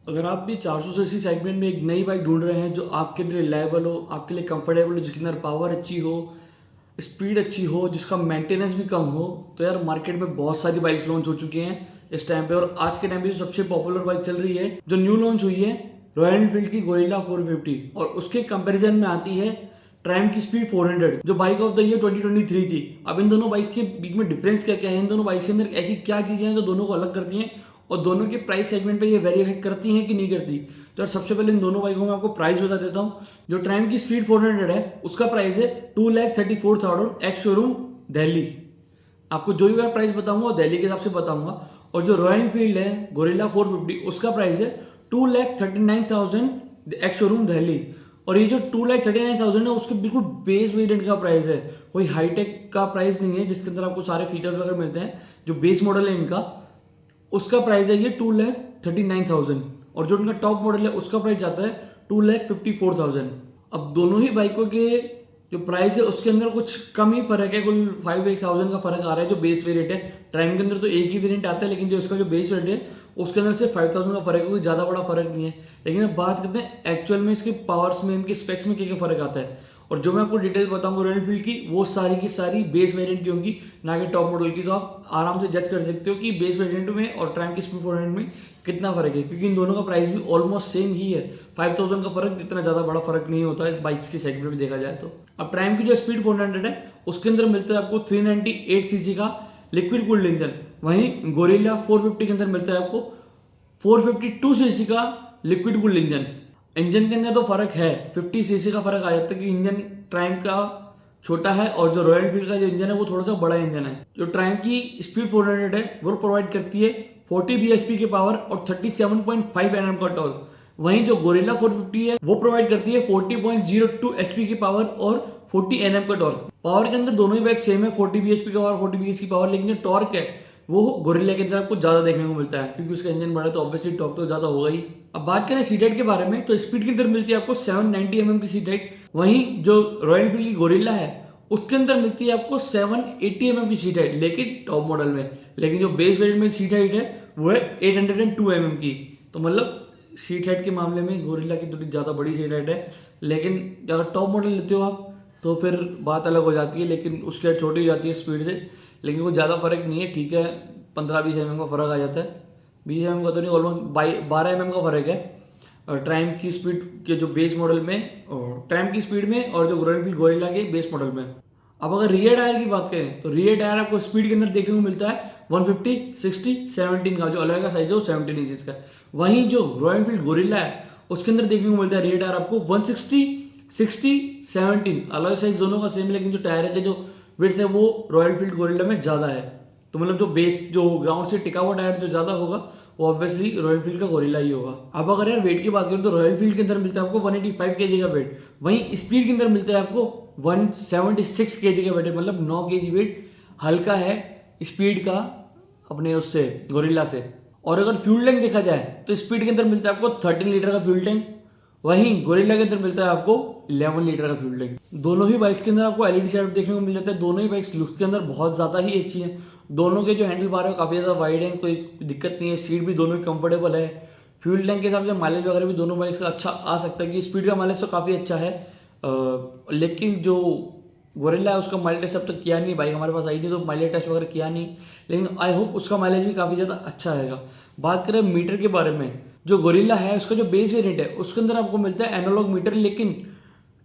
अगर आप भी 400 सीसी सेगमेंट में एक नई बाइक ढूंढ रहे हैं जो आपके लिए रिलायबल हो, आपके लिए कंफर्टेबल हो, जिसके अंदर पावर अच्छी हो, स्पीड अच्छी हो, जिसका मेंटेनेंस भी कम हो, तो यार मार्केट में बहुत सारी बाइक्स लॉन्च हो चुकी हैं इस टाइम पे। और आज के टाइम पे जो सबसे पॉपुलर बाइक चल रही है, जो न्यू लॉन्च हुई है, रॉयल एनफील्ड की गोरिल्ला 450, और उसके कंपैरिजन में आती है ट्रायम्फ की स्पीड 400, जो बाइक ऑफ द ईयर 2023 थी। अब इन दोनों बाइक्स के बीच में डिफरेंस क्या क्या है, इन दोनों बाइक्स के अंदर ऐसी क्या चीजें हैं जो दोनों को अलग करती हैं, और दोनों के प्राइस सेगमेंट पे ये वेरी अफेक्ट करती हैं कि नहीं करती। तो यार सबसे पहले इन दोनों बाइकों में आपको प्राइस बता देता हूँ। जो ट्रायम्फ की स्पीड 400 है, उसका प्राइस है 2,34,000 एक्स शोरूम दिल्ली। आपको जो भी मैं प्राइस बताऊंगा वो दिल्ली के हिसाब से बताऊंगा। और जो रॉयल एनफील्ड है गोरिल्ला 450, उसका प्राइस है 2,39,000 एक्स शोरूम दिल्ली। और ये जो 2,39,000 है, उसके बिल्कुल बेस वेरिएंट का प्राइस है, कोई हाईटेक का प्राइस नहीं है जिसके अंदर आपको सारे फीचर्स वगैरह मिलते हैं। जो बेस मॉडल है इनका, उसका प्राइस है ये 2,39,000। और जो इनका टॉप मॉडल है उसका प्राइस जाता है 2,54,000। अब दोनों ही बाइकों के जो प्राइस है उसके अंदर कुछ कम ही फर्क है, कुल 5,000 का फर्क आ रहा है। जो बेस वेरिएंट है, ट्रायम्फ के अंदर तो एक ही वेरिएंट आता है, लेकिन जो इसका जो बेस वेरिएंट है उसके अंदर से 5,000 का फर्क है, कोई ज़्यादा बड़ा फर्क नहीं है। लेकिन अब बात करते हैं एक्चुअल में इसके पावर्स में, इनके स्पेक्स में क्या क्या फर्क आता है। और जो मैं आपको डिटेल बताऊंगा रॉयल एनफील्ड की, वो सारी की सारी बेस वेरिएंट की होंगी, ना कि टॉप मॉडल की। तो आप आराम से जज कर सकते हो कि बेस वेरिएंट में और ट्रायम्फ की स्पीड 400 में कितना फर्क है, क्योंकि इन दोनों का प्राइस भी ऑलमोस्ट सेम ही है। 5,000 का फर्क इतना ज़्यादा बड़ा फर्क नहीं होता है बाइक्स की सेगमेंट में देखा जाए तो। अब ट्रायम्फ की जो स्पीड 400 है, उसके अंदर मिलता है आपको 398 सीसी का लिक्विड कूल्ड इंजन। वहीं गोरिल्ला 450 के अंदर मिलता है आपको 452 सीसी का लिक्विड कूल्ड इंजन। इंजन के अंदर तो फर्क है, 50 सीसी का फर्क आ जाता है कि इंजन ट्रायम्फ का छोटा है और जो रॉयल एनफील्ड का जो इंजन है वो थोड़ा सा बड़ा इंजन है। जो ट्रायम्फ की स्पीड 400 है वो प्रोवाइड करती है 40 bhp की पावर और 37.5 Nm का टॉर्क। वहीं जो गोरिल्ला 450 है वो प्रोवाइड करती है 40.02 HP की पावर और 40 Nm का टॉर्क। पावर के अंदर दोनों ही बाइक सेम है, 40 bhp का पावर, 40 bhp की पावर, लेकिन जो टॉर्क है वो गोरिल्ला के अंदर आपको ज्यादा देखने को मिलता है, क्योंकि उसका इंजन बड़ा है तो ऑब्वियसली टॉर्क तो ज्यादा होगा ही। अब बात करें सीट हाइट के बारे में, तो स्पीड के अंदर मिलती है आपको 790 mm की सीट हाइट। वहीं जो रॉयल एनफील्ड की गोरिल्ला है उसके अंदर मिलती है आपको 780 mm की सीट हाइट, लेकिन टॉप मॉडल में। लेकिन जो बेस वेरिएंट में सीट हाइट है वो है 802 mm की। तो मतलब सीट हाइट के मामले में गोरिल्ला की थोड़ी ज़्यादा बड़ी सीट हाइट है, लेकिन अगर टॉप मॉडल लेते हो आप तो फिर बात अलग हो जाती है, लेकिन उसकी हाइट छोटी हो जाती है स्पीड से। लेकिन कोई ज़्यादा फर्क नहीं है, ठीक है, 15-20 mm का फर्क आ जाता है। 20 mm का तो नहीं, ऑलमोस्ट 12 mm का फर्क है ट्रायम्फ की स्पीड के जो बेस मॉडल में, ट्रायम्फ की स्पीड में, और जो रॉयल एनफील्ड गोरिल्ला के बेस मॉडल में। अब अगर रियर टायर की बात करें तो रियर टायर आपको स्पीड के अंदर देखने को मिलता है 150, 60, 17 का, जो अलग का साइज है वो 17 इंचेस का है। वहीं जो रॉयल एनफील्ड गोरिल्ला है उसके अंदर देखने को मिलता है रियर टायर आपको 160, 60, 17, अलग साइज दोनों का सेम, लेकिन जो टायर है, जो विड्थ है, वो रॉयल एनफील्ड गोरिल्ला में ज़्यादा है। तो मतलब जो बेस, जो ग्राउंड से टिका हुआ टायर जो ज़्यादा होगा वो ऑब्वियसली रॉयल एनफील्ड का गोरिल्ला ही होगा। अब अगर यार वेट की बात करें तो रॉयल एनफील्ड के अंदर मिलता है आपको 185 kg का वेट। वहीं स्पीड के अंदर मिलता है आपको 176 kg का वेट है, मतलब 9 kg वेट हल्का है स्पीड का अपने उससे, गोरिल्ला से। और अगर फ्यूल टैंक देखा जाए तो स्पीड के अंदर मिलता है आपको 13 लीटर का फ्यूल टैंक, वहीं गोरिल्ला के अंदर मिलता है आपको 11 लीटर का फ्यूल टैंक। दोनों ही बाइक्स के अंदर आपको एलईडी सेटअप देखने को मिल जाता है। दोनों ही बाइक्स लुक के अंदर बहुत ज़्यादा ही अच्छी हैं। दोनों के जो हैंडल बार है काफ़ी ज़्यादा वाइड है, कोई दिक्कत नहीं है। सीट भी दोनों ही कंफर्टेबल है। फ्यूल टैंक के हिसाब से माइलेज वगैरह भी दोनों बाइक से अच्छा आ सकता है, कि स्पीड का माइलेज तो काफ़ी अच्छा है। लेकिन जो गोरिल्ला है उसका माइलेज टेस्ट अब तक किया नहीं, बाइक हमारे पास आई नहीं तो माइलेज टेस्ट वगैरह किया नहीं, लेकिन आई होप उसका माइलेज भी काफ़ी ज़्यादा अच्छा आएगा। बात करें मीटर के बारे में, जो गोरिल्ला है उसका जो बेस वेरिएंट है उसके अंदर आपको मिलता है एनालॉग मीटर, लेकिन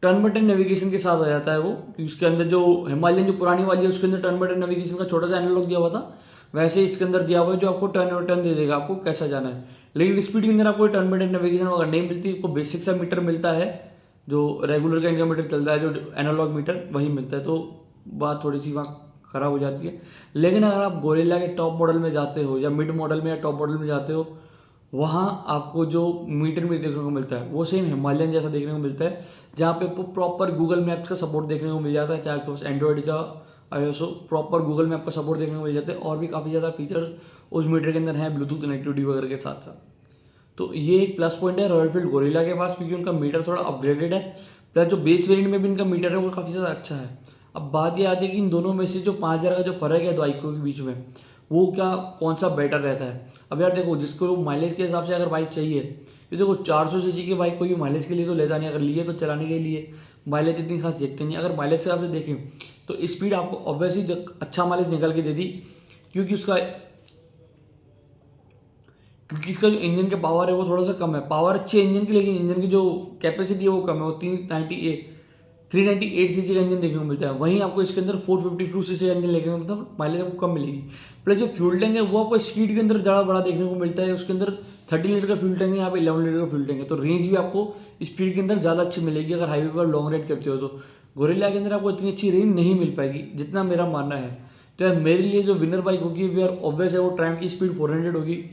टर्न बटन नेविगेशन के साथ आ जाता है वो। उसके अंदर जो हिमालयन जो पुरानी वाली है उसके अंदर टर्न बटन नेविगेशन का छोटा सा एनालॉग दिया हुआ था, वैसे इसके अंदर दिया हुआ है जो आपको टर्न बटन दे देगा आपको कैसा जाना है। लेकिन स्पीड के अंदर आपको टर्न बटन नेविगेशन वगैरह नहीं मिलती, आपको बेसिक सा मीटर मिलता है, जो रेगुलर का इनका मीटर चलता है, जो एनालॉग मीटर वही मिलता है। तो बात थोड़ी सी वहाँ खराब हो जाती है। लेकिन अगर आप गोरिल्ला के टॉप मॉडल में जाते हो या मिड मॉडल में या टॉप मॉडल में जाते हो, वहाँ आपको जो मीटर में देखने को मिलता है वो सेम हिमालयन जैसा देखने को मिलता है, जहाँ पे आपको प्रॉपर गूगल मैप्स का सपोर्ट देखने को मिल जाता है, चाहे आपके पास एंड्रॉइड या iOS हो, प्रॉपर गूगल मैप का सपोर्ट देखने को मिल जाता है। और भी काफ़ी ज़्यादा फीचर्स उस मीटर के अंदर हैं, ब्लूटूथ कनेक्टिविटी वगैरह के साथ साथ। तो ये एक प्लस पॉइंट है रॉयल एनफील्ड गोरिल्ला के पास, क्योंकि उनका मीटर थोड़ा अपग्रेडेड है, प्लस जो बेस वेरिएंट में भी इनका मीटर है वो काफ़ी ज़्यादा अच्छा है। अब बात ये आती है कि इन दोनों में से जो 5,000 का जो फर्क है बाइकों के बीच में, वो क्या कौन सा बेटर रहता है। अब यार देखो, जिसको माइलेज के हिसाब से अगर बाइक चाहिए, तो देखो 400 सीसी की बाइक कोई भी माइलेज के लिए तो लेता नहीं, अगर लिए तो चलाने के लिए, माइलेज इतनी खास देखते नहीं। अगर माइलेज के हिसाब से देखें तो स्पीड आपको ऑब्वियसली अच्छा माइलेज निकल के दे दी, क्योंकि उसका क्योंकि इसका जो इंजन का पावर है वो थोड़ा सा कम है। पावर अच्छी है इंजन की, लेकिन इंजन की जो कैपेसिटी है वो कम है। वो 398 सीसी का इंजन देखने को मिलता है, वहीं आपको इसके अंदर 452 सीसी का इंजन लेके मतलब माइलेज आपको कम मिलेगी। प्लस जो फ्यूल टैंक है वो आपको स्पीड के अंदर ज़्यादा बड़ा देखने को मिलता है। उसके अंदर 13 लीटर का फ्यूल टैंक है, यहाँ पे 11 लीटर का फ्यूल टैंक है, तो रेंज भी आपको स्पीड के अंदर ज़्यादा अच्छी मिलेगी अगर हाईवे पर लॉन्ग राइड करते हो तो। गोरिल्ला के अंदर आपको इतनी अच्छी रेंज नहीं मिल पाएगी जितना मेरा मानना है। तो यार मेरे लिए जो विनर बाइक होगी वो यार ऑब्वियस है, वो ट्रायम्फ की स्पीड 400 होगी।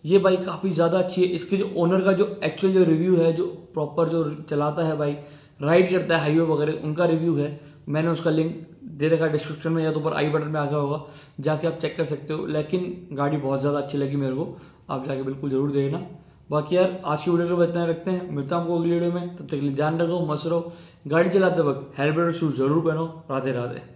ये बाइक काफ़ी ज़्यादा अच्छी है। इसके जो ओनर का जो एक्चुअल जो रिव्यू है, जो प्रॉपर जो चलाता है बाइक, राइड करता है हाईवे वगैरह, उनका रिव्यू है। मैंने उसका लिंक दे रखा डिस्क्रिप्शन में या तो ऊपर आई बटन में आ गया होगा, जाके आप चेक कर सकते हो। लेकिन गाड़ी बहुत ज़्यादा अच्छी लगी मेरे को, आप जाके बिल्कुल ज़रूर देखना। बाकी यार आज की वीडियो को इतना ही रखते हैं, मिलता हूँ आपको अगली वीडियो में। तब तक के लिए ध्यान रखो, मस्त रहो, गाड़ी चलाते वक्त हेलमेट और शूज़ जरूर पहनो। राधे राधे।